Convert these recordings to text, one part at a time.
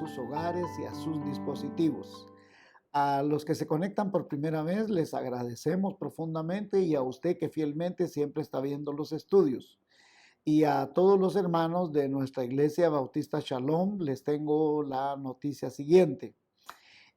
sus hogares y a sus dispositivos. A los que se conectan por primera vez les agradecemos profundamente y a usted que fielmente siempre está viendo los estudios. Y a todos los hermanos de nuestra Iglesia Bautista Shalom les tengo la noticia siguiente.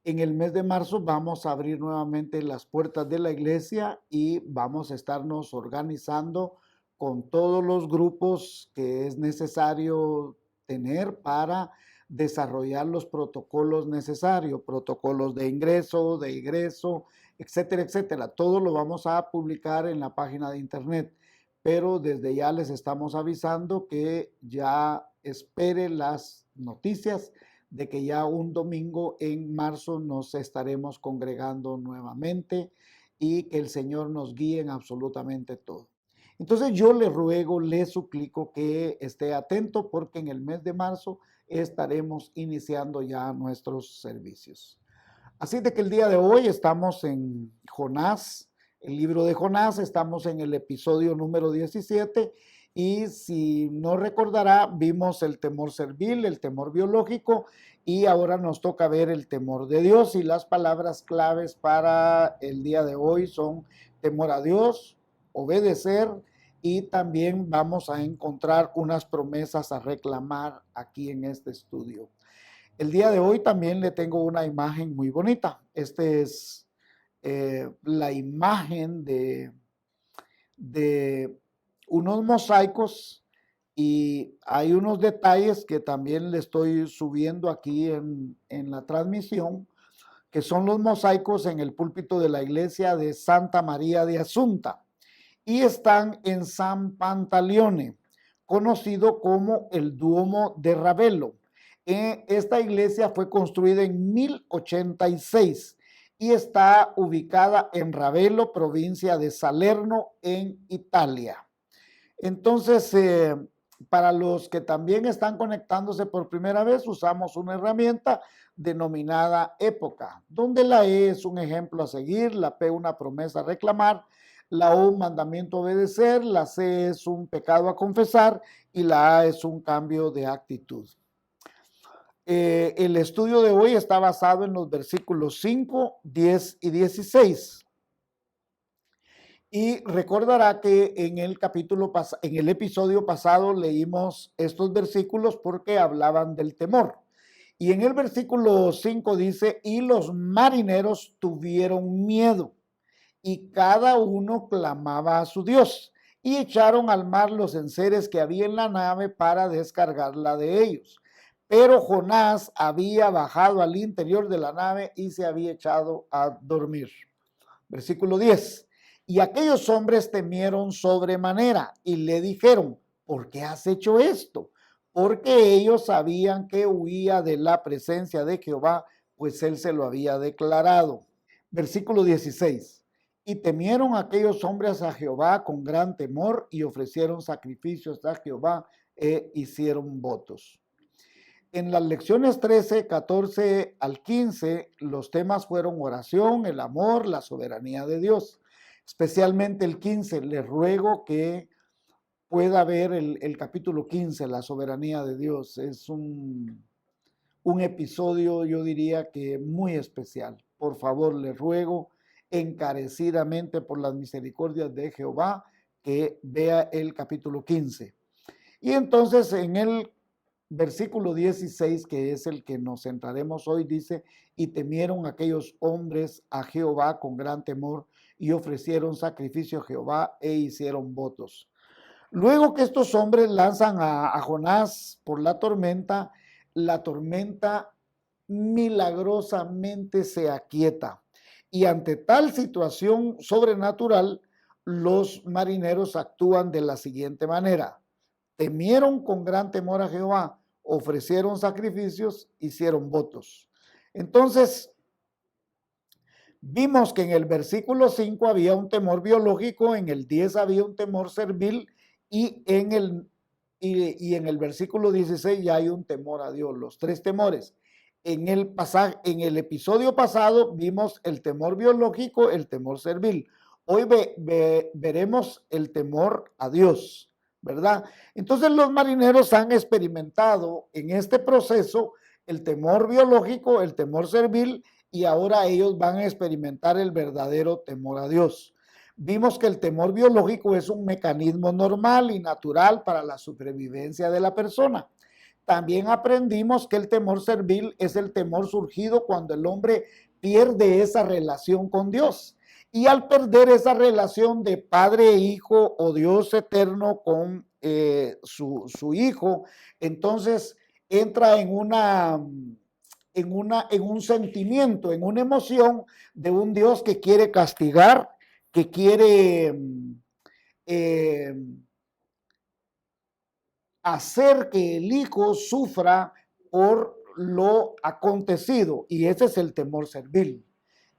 En el mes de marzo vamos a abrir nuevamente las puertas de la iglesia y vamos a estarnos organizando con todos los grupos que es necesario tener para desarrollar los protocolos necesarios, protocolos de ingreso, de egreso, etcétera, etcétera. Todo lo vamos a publicar en la página de internet, pero desde ya les estamos avisando que ya espere las noticias de que ya un domingo en marzo nos estaremos congregando nuevamente y que el Señor nos guíe en absolutamente todo. Entonces yo le ruego, le suplico que esté atento porque en el mes de marzo estaremos iniciando ya nuestros servicios. Así de que el día de hoy estamos en Jonás, el libro de Jonás, estamos en el episodio número 17 y si no recordará, vimos el temor servil, el temor biológico y ahora nos toca ver el temor de Dios y las palabras claves para el día de hoy son temor a Dios, obedecer y también vamos a encontrar unas promesas a reclamar aquí en este estudio. El día de hoy también le tengo una imagen muy bonita. Esta es la imagen de unos mosaicos y hay unos detalles que también le estoy subiendo aquí en la transmisión, que son los mosaicos en el púlpito de la iglesia de Santa María de Asunta y están en San Pantaleone, conocido como el Duomo de Ravello. Esta iglesia fue construida en 1086 y está ubicada en Ravello, provincia de Salerno, en Italia. Entonces, para los que también están conectándose por primera vez, usamos una herramienta denominada época, donde la E es un ejemplo a seguir, la P una promesa a reclamar, la O un mandamiento a obedecer, la C es un pecado a confesar y la A es un cambio de actitud. El estudio de hoy está basado en los versículos 5, 10 y 16. Y recordará que en el episodio pasado leímos estos versículos porque hablaban del temor. Y en el versículo 5 dice, y los marineros tuvieron miedo, y cada uno clamaba a su Dios, y echaron al mar los enseres que había en la nave para descargarla de ellos. Pero Jonás había bajado al interior de la nave y se había echado a dormir. Versículo 10. Y aquellos hombres temieron sobremanera y le dijeron, ¿por qué has hecho esto? Porque ellos sabían que huía de la presencia de Jehová, pues él se lo había declarado. Versículo 16. Y temieron aquellos hombres a Jehová con gran temor y ofrecieron sacrificios a Jehová e hicieron votos. En las lecciones 13, 14 al 15, los temas fueron oración, el amor, la soberanía de Dios. Especialmente el 15, les ruego que pueda ver el capítulo 15, la soberanía de Dios. Es un episodio, yo diría que muy especial. Por favor, les ruego encarecidamente por las misericordias de Jehová que vea el capítulo 15. Y entonces en el versículo 16, que es el que nos centraremos hoy, dice, y temieron aquellos hombres a Jehová con gran temor y ofrecieron sacrificio a Jehová e hicieron votos. Luego que estos hombres lanzan a Jonás por la tormenta milagrosamente se aquieta. Y ante tal situación sobrenatural, los marineros actúan de la siguiente manera. Temieron con gran temor a Jehová, ofrecieron sacrificios, hicieron votos. Entonces, vimos que en el versículo 5 había un temor biológico, en el 10 había un temor servil y en el versículo 16 ya hay un temor a Dios, los tres temores. En el episodio pasado vimos el temor biológico, el temor servil. Hoy veremos el temor a Dios, ¿verdad? Entonces los marineros han experimentado en este proceso el temor biológico, el temor servil, y ahora ellos van a experimentar el verdadero temor a Dios. Vimos que el temor biológico es un mecanismo normal y natural para la supervivencia de la persona. También aprendimos que el temor servil es el temor surgido cuando el hombre pierde esa relación con Dios. Y al perder esa relación de padre e hijo o Dios eterno con su hijo, entonces entra en un sentimiento, en una emoción de un Dios que quiere castigar, que quiere eh, hacer que el hijo sufra por lo acontecido, y ese es el temor servil.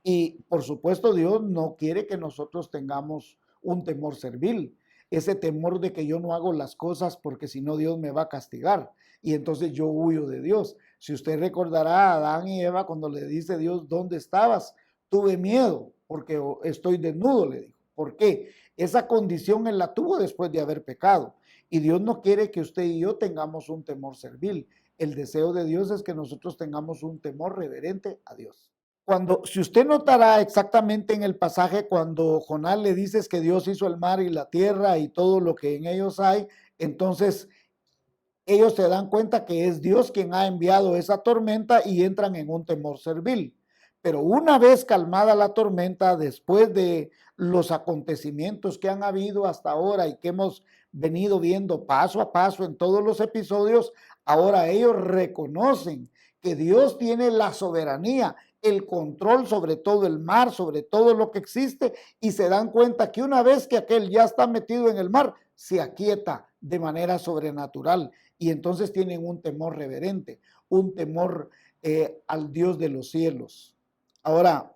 Y por supuesto Dios no quiere que nosotros tengamos un temor servil, ese temor de que yo no hago las cosas porque si no Dios me va a castigar y entonces yo huyo de Dios. Si usted recordará a Adán y Eva cuando le dice Dios, ¿dónde estabas? Tuve miedo porque estoy desnudo, le dijo. ¿Por qué? Esa condición él la tuvo después de haber pecado. Y Dios no quiere que usted y yo tengamos un temor servil. El deseo de Dios es que nosotros tengamos un temor reverente a Dios. Si usted notará exactamente en el pasaje cuando Jonás le dice que Dios hizo el mar y la tierra y todo lo que en ellos hay, entonces ellos se dan cuenta que es Dios quien ha enviado esa tormenta y entran en un temor servil. Pero una vez calmada la tormenta, después de los acontecimientos que han habido hasta ahora y que hemos venido viendo paso a paso en todos los episodios, ahora ellos reconocen que Dios tiene la soberanía, el control sobre todo el mar, sobre todo lo que existe, y se dan cuenta que una vez que aquel ya está metido en el mar, se aquieta de manera sobrenatural y entonces tienen un temor reverente, un temor al Dios de los cielos. Ahora,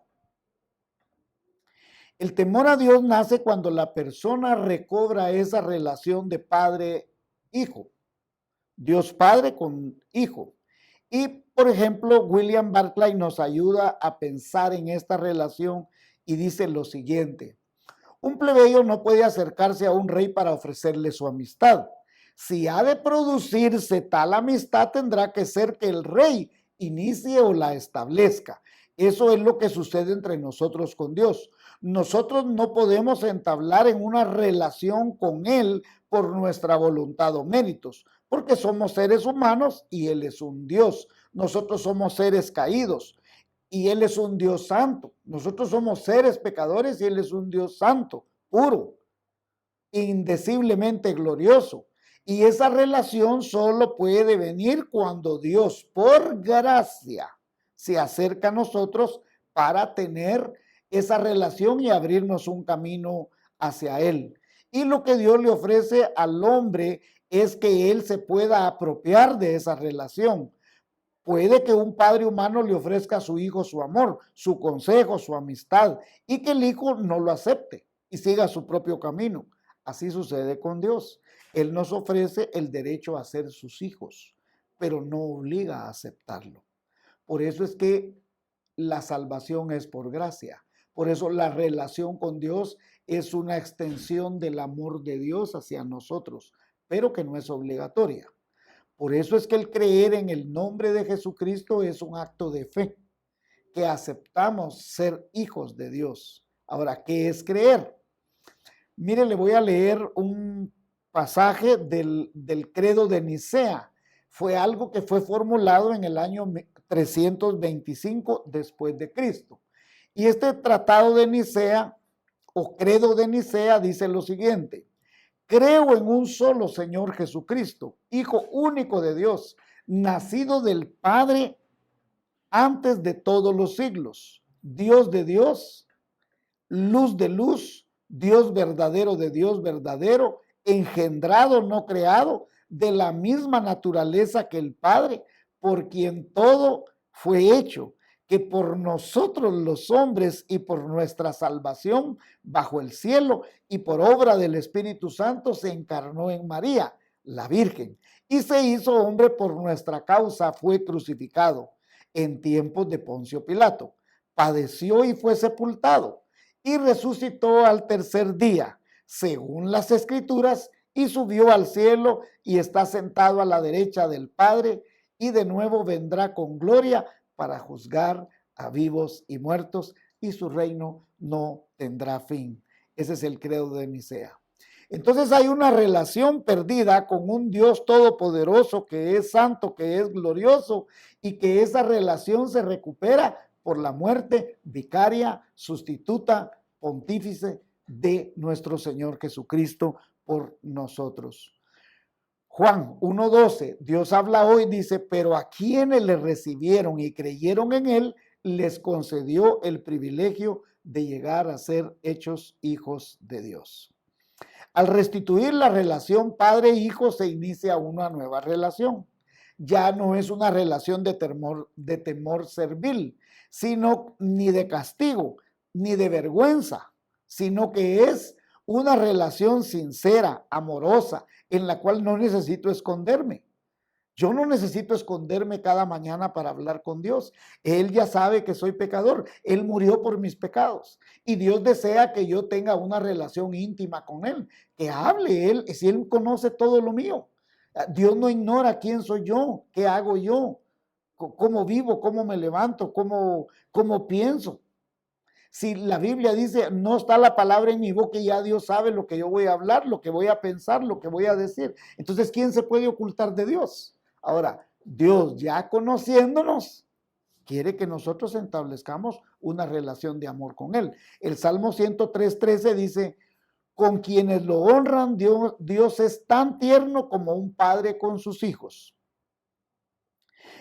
el temor a Dios nace cuando la persona recobra esa relación de padre-hijo, Dios Padre con Hijo. Y, por ejemplo, William Barclay nos ayuda a pensar en esta relación y dice lo siguiente: un plebeyo no puede acercarse a un rey para ofrecerle su amistad. Si ha de producirse tal amistad, tendrá que ser que el rey inicie o la establezca. Eso es lo que sucede entre nosotros con Dios. Nosotros no podemos entablar en una relación con Él por nuestra voluntad o méritos, porque somos seres humanos y Él es un Dios. Nosotros somos seres caídos y Él es un Dios santo. Nosotros somos seres pecadores y Él es un Dios santo, puro, indeciblemente glorioso. Y esa relación solo puede venir cuando Dios, por gracia, se acerca a nosotros para tener esa relación y abrirnos un camino hacia Él. Y lo que Dios le ofrece al hombre es que Él se pueda apropiar de esa relación. Puede que un padre humano le ofrezca a su hijo su amor, su consejo, su amistad, y que el hijo no lo acepte y siga su propio camino. Así sucede con Dios. Él nos ofrece el derecho a ser sus hijos, pero no obliga a aceptarlo. Por eso es que la salvación es por gracia. Por eso la relación con Dios es una extensión del amor de Dios hacia nosotros, pero que no es obligatoria. Por eso es que el creer en el nombre de Jesucristo es un acto de fe, que aceptamos ser hijos de Dios. Ahora, ¿qué es creer? Mire, le voy a leer un pasaje del credo de Nicea. Fue algo que fue formulado en el año 325 después de Cristo. Y este tratado de Nicea o credo de Nicea dice lo siguiente: creo en un solo Señor Jesucristo, Hijo único de Dios, nacido del Padre antes de todos los siglos, Dios de Dios, luz de luz, Dios verdadero de Dios verdadero, engendrado, no creado, de la misma naturaleza que el Padre, por quien todo fue hecho, que por nosotros los hombres y por nuestra salvación bajo el cielo y por obra del Espíritu Santo se encarnó en María, la Virgen, y se hizo hombre por nuestra causa, fue crucificado en tiempos de Poncio Pilato, padeció y fue sepultado, y resucitó al tercer día, según las Escrituras, y subió al cielo y está sentado a la derecha del Padre, y de nuevo vendrá con gloria para juzgar a vivos y muertos, y su reino no tendrá fin. Ese es el credo de Nicea. Entonces hay una relación perdida con un Dios todopoderoso que es santo, que es glorioso, y que esa relación se recupera por la muerte vicaria, sustituta, pontífice de nuestro Señor Jesucristo por nosotros. Juan 1:12, Dios habla hoy, dice, pero a quienes le recibieron y creyeron en él, les concedió el privilegio de llegar a ser hechos hijos de Dios. Al restituir la relación padre-hijo se inicia una nueva relación. Ya no es una relación de temor servil, sino ni de castigo, ni de vergüenza, sino que es una relación sincera, amorosa, en la cual no necesito esconderme. Yo no necesito esconderme cada mañana para hablar con Dios. Él ya sabe que soy pecador. Él murió por mis pecados. Y Dios desea que yo tenga una relación íntima con Él, que hable Él, si Él conoce todo lo mío. Dios no ignora quién soy yo, qué hago yo, cómo vivo, cómo me levanto, cómo pienso. Si la Biblia dice, no está la palabra en mi boca y ya Dios sabe lo que yo voy a hablar, lo que voy a pensar, lo que voy a decir. Entonces, ¿quién se puede ocultar de Dios? Ahora, Dios ya conociéndonos, quiere que nosotros establezcamos una relación de amor con Él. El Salmo 103:13 dice, con quienes lo honran, Dios es tan tierno como un padre con sus hijos.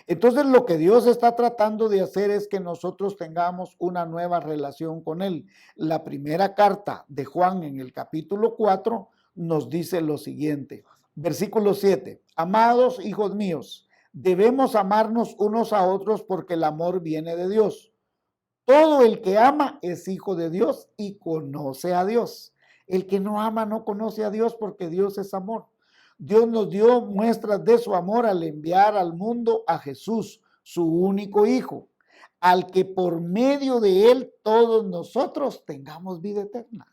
Entonces lo que Dios está tratando de hacer es que nosotros tengamos una nueva relación con Él. La primera carta de Juan en el capítulo 4 nos dice lo siguiente. Versículo 7. Amados hijos míos, debemos amarnos unos a otros porque el amor viene de Dios. Todo el que ama es hijo de Dios y conoce a Dios. El que no ama no conoce a Dios porque Dios es amor. Dios nos dio muestras de su amor al enviar al mundo a Jesús, su único Hijo, al que por medio de él todos nosotros tengamos vida eterna.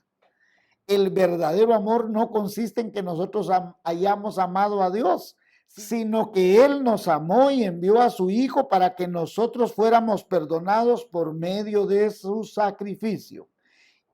El verdadero amor no consiste en que nosotros hayamos amado a Dios, sino que Él nos amó y envió a su Hijo para que nosotros fuéramos perdonados por medio de su sacrificio.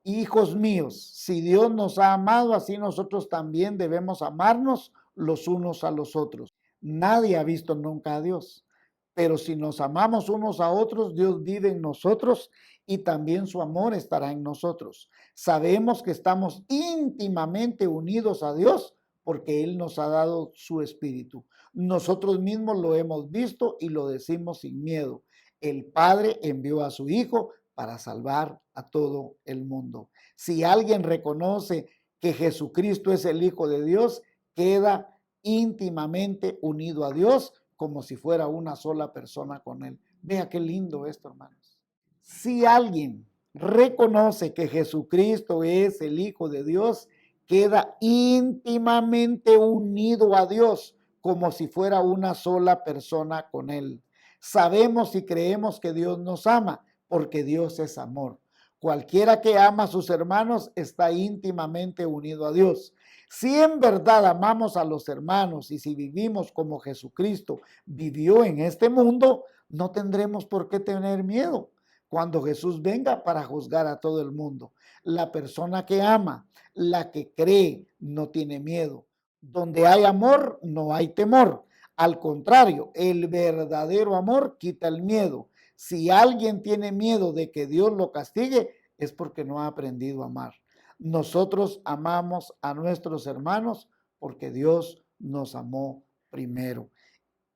Hijos míos, si Dios nos ha amado, así nosotros también debemos amarnos los unos a los otros. Nadie ha visto nunca a Dios, pero si nos amamos unos a otros, Dios vive en nosotros y también su amor estará en nosotros. Sabemos que estamos íntimamente unidos a Dios porque Él nos ha dado su espíritu. Nosotros mismos lo hemos visto y lo decimos sin miedo. El Padre envió a su Hijo para salvar a todo el mundo. Si alguien reconoce que Jesucristo es el Hijo de Dios, queda íntimamente unido a Dios como si fuera una sola persona con Él. Vea qué lindo esto, hermanos. Si alguien reconoce que Jesucristo es el Hijo de Dios, queda íntimamente unido a Dios como si fuera una sola persona con Él. Sabemos y creemos que Dios nos ama porque Dios es amor. Cualquiera que ama a sus hermanos está íntimamente unido a Dios. Si en verdad amamos a los hermanos y si vivimos como Jesucristo vivió en este mundo, no tendremos por qué tener miedo cuando Jesús venga para juzgar a todo el mundo. La persona que ama, la que cree, no tiene miedo. Donde hay amor, no hay temor. Al contrario, el verdadero amor quita el miedo. Si alguien tiene miedo de que Dios lo castigue, es porque no ha aprendido a amar. Nosotros amamos a nuestros hermanos porque Dios nos amó primero.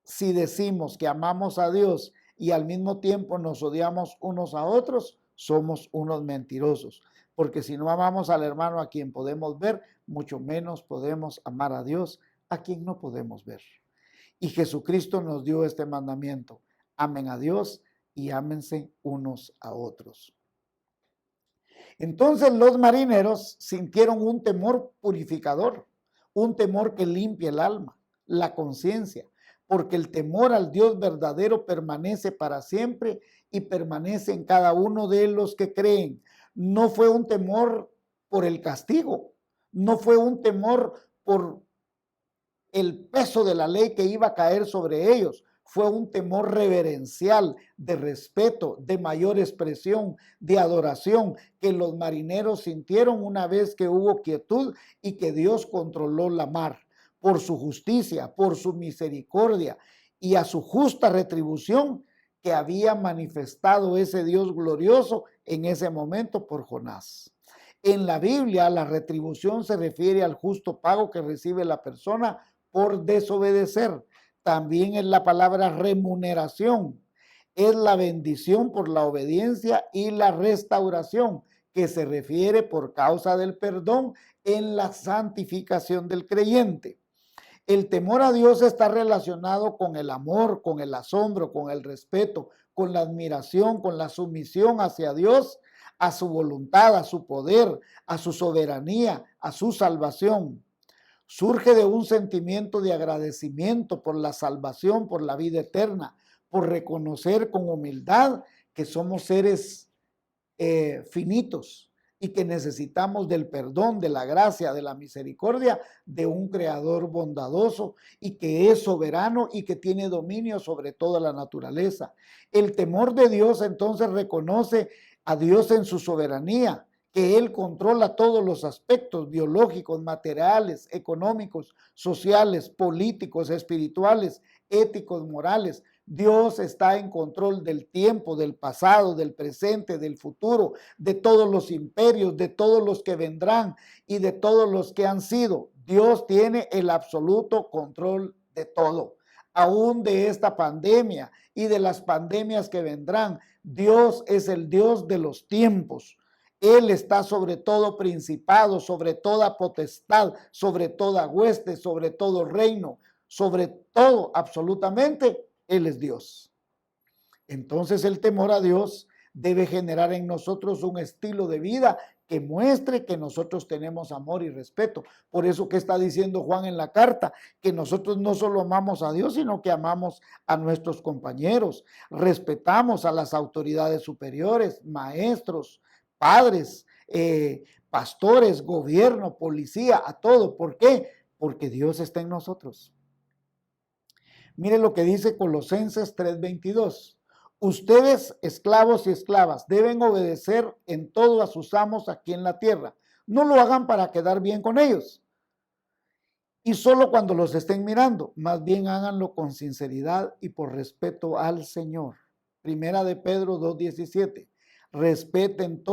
Si decimos que amamos a Dios y al mismo tiempo nos odiamos unos a otros, somos unos mentirosos. Porque si no amamos al hermano a quien podemos ver, mucho menos podemos amar a Dios a quien no podemos ver. Y Jesucristo nos dio este mandamiento: amen a Dios y ámense unos a otros. Entonces los marineros sintieron un temor purificador, un temor que limpia el alma, la conciencia, porque el temor al Dios verdadero permanece para siempre y permanece en cada uno de los que creen. No fue un temor por el castigo, no fue un temor por el peso de la ley que iba a caer sobre ellos. fue un temor reverencial, de respeto, de mayor expresión, de adoración, que los marineros sintieron una vez que hubo quietud y que Dios controló la mar, por su justicia, por su misericordia y a su justa retribución que había manifestado ese Dios glorioso en ese momento por Jonás. En la Biblia, la retribución se refiere al justo pago que recibe la persona por desobedecer. También es la palabra remuneración. Es la bendición por la obediencia y la restauración, que se refiere por causa del perdón en la santificación del creyente. El temor a Dios está relacionado con el amor, con el asombro, con el respeto, con la admiración, con la sumisión hacia Dios, a su voluntad, a su poder, a su soberanía, a su salvación. Surge de un sentimiento de agradecimiento por la salvación, por la vida eterna, por reconocer con humildad que somos seres finitos y que necesitamos del perdón, de la gracia, de la misericordia de un creador bondadoso y que es soberano y que tiene dominio sobre toda la naturaleza. El temor de Dios entonces reconoce a Dios en su soberanía, que Él controla todos los aspectos biológicos, materiales, económicos, sociales, políticos, espirituales, éticos, morales. Dios está en control del tiempo, del pasado, del presente, del futuro, de todos los imperios, de todos los que vendrán y de todos los que han sido. Dios tiene el absoluto control de todo, aún de esta pandemia y de las pandemias que vendrán. Dios es el Dios de los tiempos. Él está sobre todo principado, sobre toda potestad, sobre toda hueste, sobre todo reino, sobre todo absolutamente. Él es Dios. Entonces el temor a Dios debe generar en nosotros un estilo de vida que muestre que nosotros tenemos amor y respeto. Por eso que está diciendo Juan en la carta, que nosotros no solo amamos a Dios, sino que amamos a nuestros compañeros, respetamos a las autoridades superiores, maestros, padres, pastores, gobierno, policía, a todo. ¿Por qué? Porque Dios está en nosotros. Mire lo que dice Colosenses 3:22. Ustedes, esclavos y esclavas, deben obedecer en todo a sus amos aquí en la tierra. No lo hagan para quedar bien con ellos y solo cuando los estén mirando. Más bien háganlo con sinceridad y por respeto al Señor. Primera de Pedro 2:17. Respeten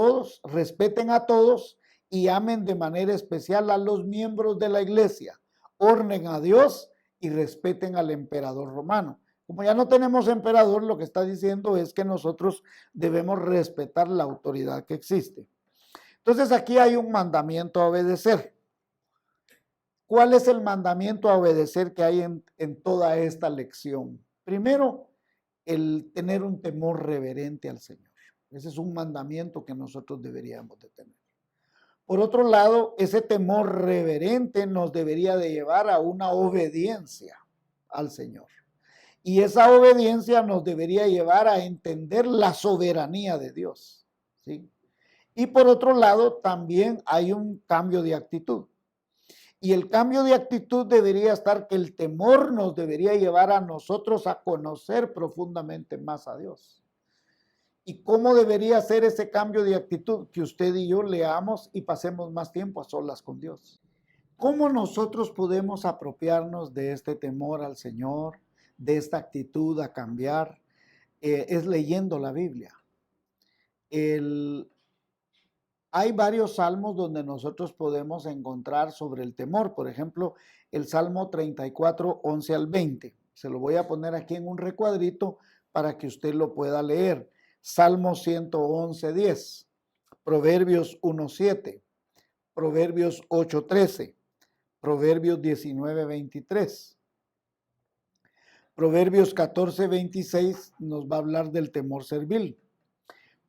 a todos y amen de manera especial a los miembros de la iglesia. Honren a Dios y respeten al emperador romano. Como ya no tenemos emperador, lo que está diciendo es que nosotros debemos respetar la autoridad que existe. Entonces aquí hay un mandamiento a obedecer. ¿Cuál es el mandamiento a obedecer que hay en toda esta lección? Primero, el tener un temor reverente al Señor. Ese es un mandamiento que nosotros deberíamos de tener. Por otro lado, ese temor reverente nos debería de llevar a una obediencia al Señor. Y esa obediencia nos debería llevar a entender la soberanía de Dios, ¿sí? Y por otro lado, también hay un cambio de actitud. Y el cambio de actitud debería estar que el temor nos debería llevar a nosotros a conocer profundamente más a Dios. ¿Y cómo debería ser ese cambio de actitud? Que usted y yo leamos y pasemos más tiempo a solas con Dios. ¿Cómo nosotros podemos apropiarnos de este temor al Señor, de esta actitud a cambiar? Es leyendo la Biblia. Hay varios salmos donde nosotros podemos encontrar sobre el temor. Por ejemplo, el Salmo 34, 11 al 20. Se lo voy a poner aquí en un recuadrito para que usted lo pueda leer. Salmo 111, 10. Proverbios 1, 7. Proverbios 8, 13. Proverbios 19, 23. Proverbios 14, 26 nos va a hablar del temor servil.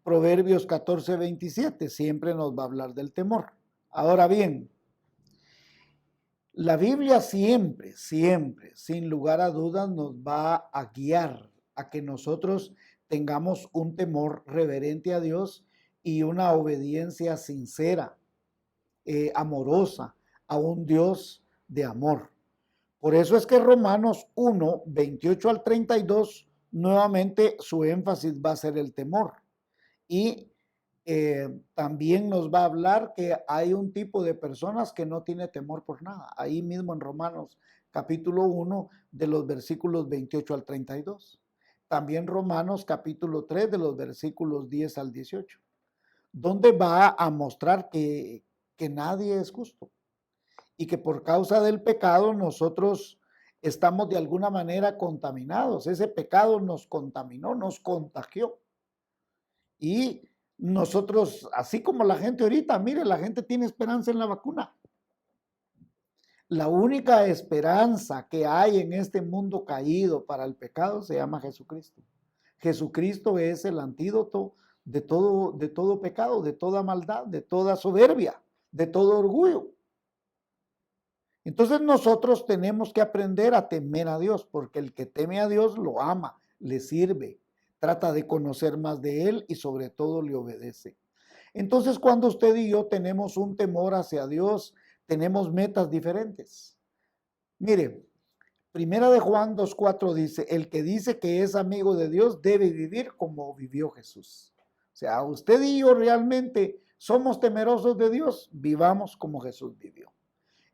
Proverbios 14, 27 siempre nos va a hablar del temor. Ahora bien, la Biblia siempre, sin lugar a dudas, nos va a guiar a que nosotros tengamos un temor reverente a Dios y una obediencia sincera, amorosa, a un Dios de amor. Por eso es que Romanos 1, 28 al 32, nuevamente su énfasis va a ser el temor. Y también nos va a hablar que hay un tipo de personas que no tiene temor por nada. Ahí mismo en Romanos capítulo 1 de los versículos 28 al 32. También Romanos capítulo 3 de los versículos 10 al 18, donde va a mostrar que nadie es justo y que por causa del pecado nosotros estamos de alguna manera contaminados. Ese pecado nos contaminó, nos contagió. Y nosotros, así como la gente ahorita, mire, la gente tiene esperanza en la vacuna. La única esperanza que hay en este mundo caído para el pecado se llama Jesucristo. Jesucristo es el antídoto de todo pecado, de toda maldad, de toda soberbia, de todo orgullo. Entonces nosotros tenemos que aprender a temer a Dios, porque el que teme a Dios lo ama, le sirve, trata de conocer más de Él y sobre todo le obedece. Entonces cuando usted y yo tenemos un temor hacia Dios, tenemos metas diferentes. Mire, Primera de Juan 2:4 dice, el que dice que es amigo de Dios debe vivir como vivió Jesús. O sea, usted y yo realmente somos temerosos de Dios, vivamos como Jesús vivió.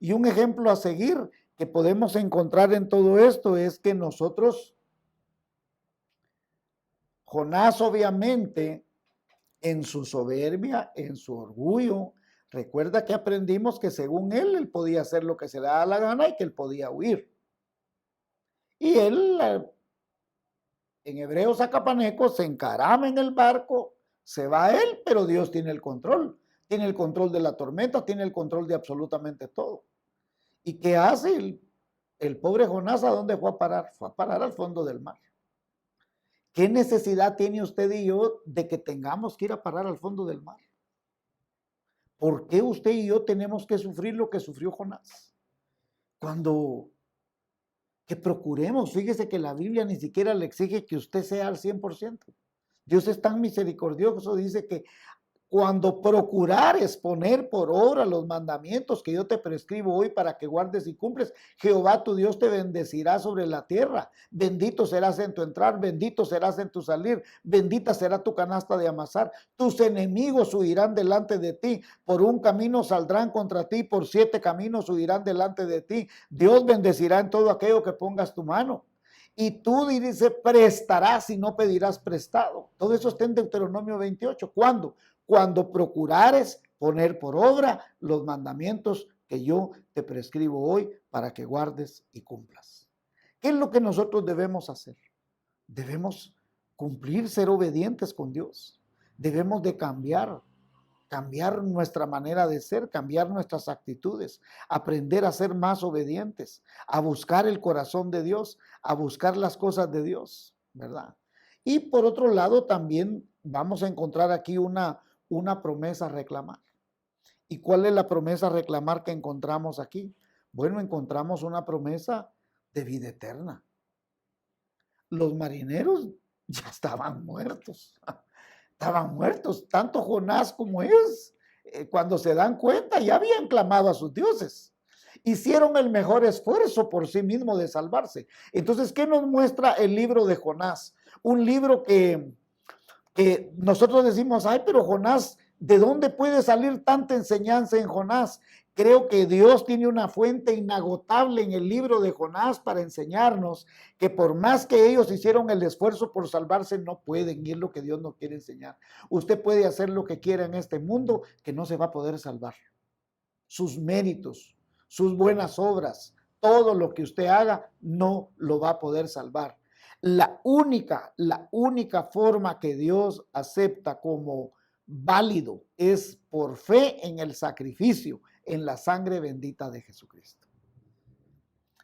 Y un ejemplo a seguir que podemos encontrar en todo esto es que nosotros, Jonás obviamente, en su soberbia, en su orgullo, recuerda que aprendimos que según él podía hacer lo que se le daba la gana y que él podía huir. Y él, en hebreo zacapaneco, se encarama en el barco, se va él, pero Dios tiene el control. Tiene el control de la tormenta, tiene el control de absolutamente todo. ¿Y qué hace el pobre Jonás? ¿A dónde fue a parar? Fue a parar al fondo del mar. ¿Qué necesidad tiene usted y yo de que tengamos que ir a parar al fondo del mar? ¿Por qué usted y yo tenemos que sufrir lo que sufrió Jonás? Cuando que procuremos, fíjese que la Biblia ni siquiera le exige que usted sea al 100%. Dios es tan misericordioso, dice que cuando procurares poner por obra los mandamientos que yo te prescribo hoy para que guardes y cumples, Jehová tu Dios te bendecirá sobre la tierra. Bendito serás en tu entrar, bendito serás en tu salir, bendita será tu canasta de amasar. Tus enemigos huirán delante de ti, por un camino saldrán contra ti, por 7 caminos huirán delante de ti. Dios bendecirá en todo aquello que pongas tu mano. Y tú, dice, prestarás y no pedirás prestado. Todo eso está en Deuteronomio 28. ¿Cuándo? Cuando procurares poner por obra los mandamientos que yo te prescribo hoy para que guardes y cumplas. ¿Qué es lo que nosotros debemos hacer? Debemos cumplir, ser obedientes con Dios. Debemos de cambiar nuestra manera de ser, cambiar nuestras actitudes, aprender a ser más obedientes, a buscar el corazón de Dios, a buscar las cosas de Dios, ¿verdad? Y por otro lado también vamos a encontrar aquí una promesa a reclamar. ¿Y cuál es la promesa a reclamar que encontramos aquí? Bueno, encontramos una promesa de vida eterna. Los marineros ya estaban muertos. Estaban muertos, tanto Jonás como ellos. Cuando se dan cuenta, ya habían clamado a sus dioses. Hicieron el mejor esfuerzo por sí mismo de salvarse. Entonces, ¿qué nos muestra el libro de Jonás? Un libro que nosotros decimos, ay, pero Jonás, ¿de dónde puede salir tanta enseñanza en Jonás? Creo que Dios tiene una fuente inagotable en el libro de Jonás para enseñarnos que por más que ellos hicieron el esfuerzo por salvarse, no pueden, y es lo que Dios nos quiere enseñar. Usted puede hacer lo que quiera en este mundo, que no se va a poder salvar. Sus méritos, sus buenas obras, todo lo que usted haga, no lo va a poder salvar. La única forma que Dios acepta como válido es por fe en el sacrificio, en la sangre bendita de Jesucristo.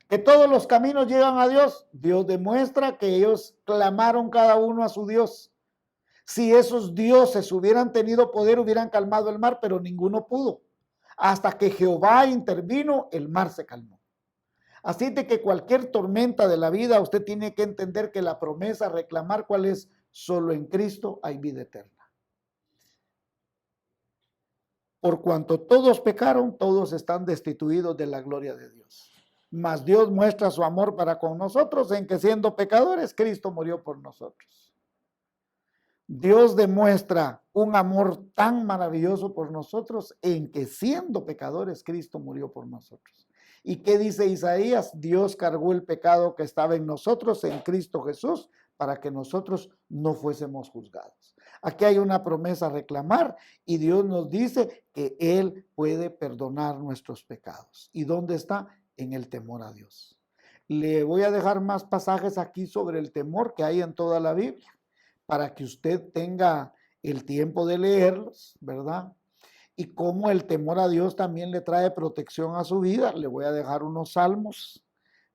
Que todos los caminos llegan a Dios. Dios demuestra que ellos clamaron cada uno a su Dios. Si esos dioses hubieran tenido poder, hubieran calmado el mar, pero ninguno pudo. Hasta que Jehová intervino, el mar se calmó. Así de que cualquier tormenta de la vida, usted tiene que entender que la promesa, reclamar cuál es, solo en Cristo hay vida eterna. Por cuanto todos pecaron, todos están destituidos de la gloria de Dios. Mas Dios muestra su amor para con nosotros en que siendo pecadores, Cristo murió por nosotros. Dios demuestra un amor tan maravilloso por nosotros en que siendo pecadores, Cristo murió por nosotros. ¿Y qué dice Isaías? Dios cargó el pecado que estaba en nosotros en Cristo Jesús para que nosotros no fuésemos juzgados. Aquí hay una promesa a reclamar y Dios nos dice que Él puede perdonar nuestros pecados. ¿Y dónde está? En el temor a Dios. Le voy a dejar más pasajes aquí sobre el temor que hay en toda la Biblia, para que usted tenga el tiempo de leerlos, ¿verdad? Y cómo el temor a Dios también le trae protección a su vida. Le voy a dejar unos salmos.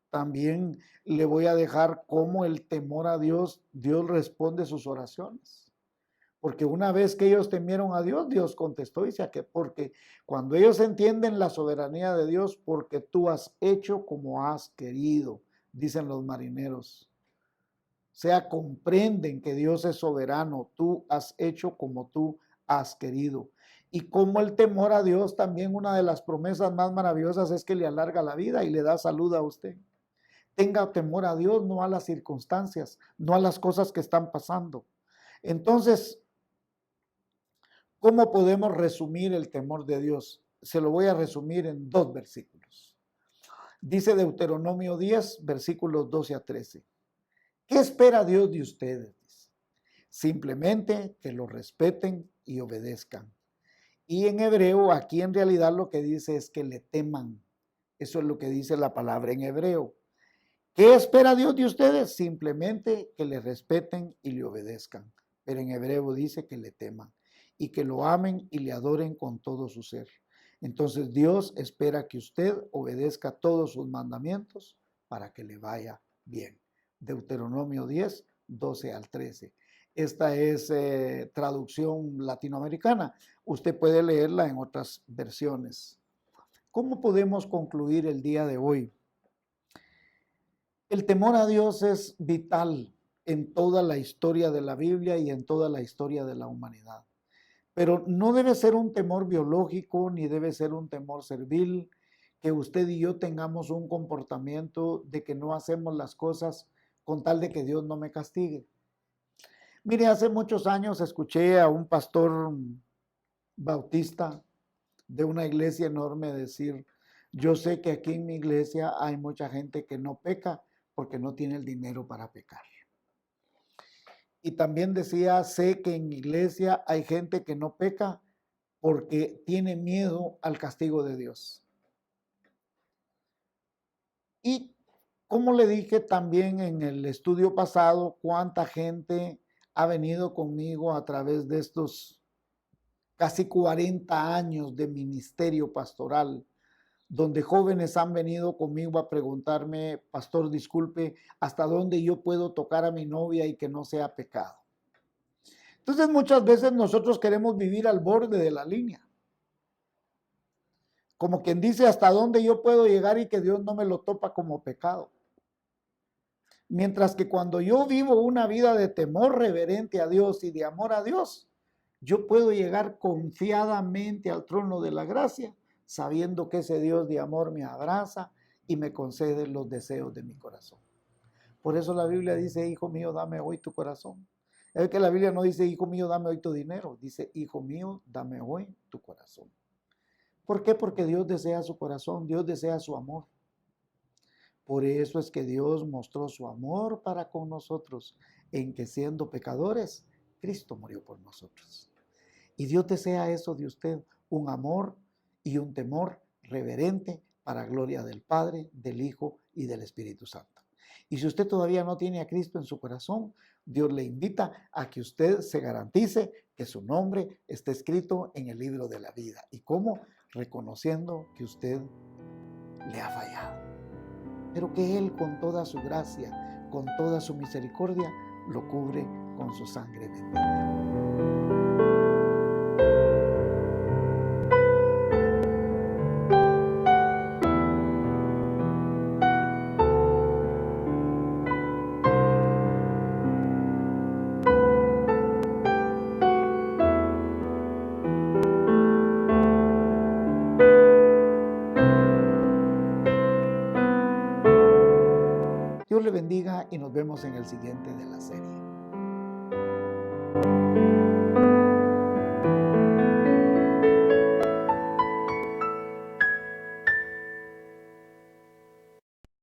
También le voy a dejar cómo el temor a Dios, Dios responde sus oraciones. Porque una vez que ellos temieron a Dios, Dios contestó y dice que porque cuando ellos entienden la soberanía de Dios, porque tú has hecho como has querido, dicen los marineros. O sea, comprenden que Dios es soberano, tú has hecho como tú has querido. Y como el temor a Dios, también una de las promesas más maravillosas es que le alarga la vida y le da salud a usted. Tenga temor a Dios, no a las circunstancias, no a las cosas que están pasando. Entonces, ¿cómo podemos resumir el temor de Dios? Se lo voy a resumir en 2 versículos. Dice Deuteronomio 10, versículos 12 a 13. ¿Qué espera Dios de ustedes? Simplemente que lo respeten y obedezcan. Y en hebreo, aquí en realidad lo que dice es que le teman. Eso es lo que dice la palabra en hebreo. ¿Qué espera Dios de ustedes? Simplemente que le respeten y le obedezcan. Pero en hebreo dice que le teman y que lo amen y le adoren con todo su ser. Entonces Dios espera que usted obedezca todos sus mandamientos para que le vaya bien. Deuteronomio 10, 12 al 13. Esta es traducción latinoamericana. Usted puede leerla en otras versiones. ¿Cómo podemos concluir el día de hoy? El temor a Dios es vital en toda la historia de la Biblia y en toda la historia de la humanidad. Pero no debe ser un temor biológico ni debe ser un temor servil, que usted y yo tengamos un comportamiento de que no hacemos las cosas con tal de que Dios no me castigue. Mire, hace muchos años escuché a un pastor bautista de una iglesia enorme decir: yo sé que aquí en mi iglesia hay mucha gente que no peca porque no tiene el dinero para pecar. Y también decía: sé que en mi iglesia hay gente que no peca porque tiene miedo al castigo de Dios. Y como le dije también en el estudio pasado, cuánta gente ha venido conmigo a través de estos casi 40 años de ministerio pastoral, donde jóvenes han venido conmigo a preguntarme: pastor, disculpe, ¿hasta dónde yo puedo tocar a mi novia y que no sea pecado? Entonces muchas veces nosotros queremos vivir al borde de la línea. Como quien dice: hasta dónde yo puedo llegar y que Dios no me lo topa como pecado. Mientras que cuando yo vivo una vida de temor reverente a Dios y de amor a Dios, yo puedo llegar confiadamente al trono de la gracia, sabiendo que ese Dios de amor me abraza y me concede los deseos de mi corazón. Por eso la Biblia dice: hijo mío, dame hoy tu corazón. Es que la Biblia no dice: hijo mío, dame hoy tu dinero. Dice: hijo mío, dame hoy tu corazón. ¿Por qué? Porque Dios desea su corazón, Dios desea su amor. Por eso es que Dios mostró su amor para con nosotros, en que siendo pecadores, Cristo murió por nosotros. Y Dios desea eso de usted: un amor y un temor reverente para gloria del Padre, del Hijo y del Espíritu Santo. Y si usted todavía no tiene a Cristo en su corazón, Dios le invita a que usted se garantice que su nombre esté escrito en el libro de la vida. ¿Y cómo? Reconociendo que usted le ha fallado, pero que Él, con toda su gracia, con toda su misericordia, lo cubre con su sangre bendita. Dios le bendiga y nos vemos en el siguiente de la serie.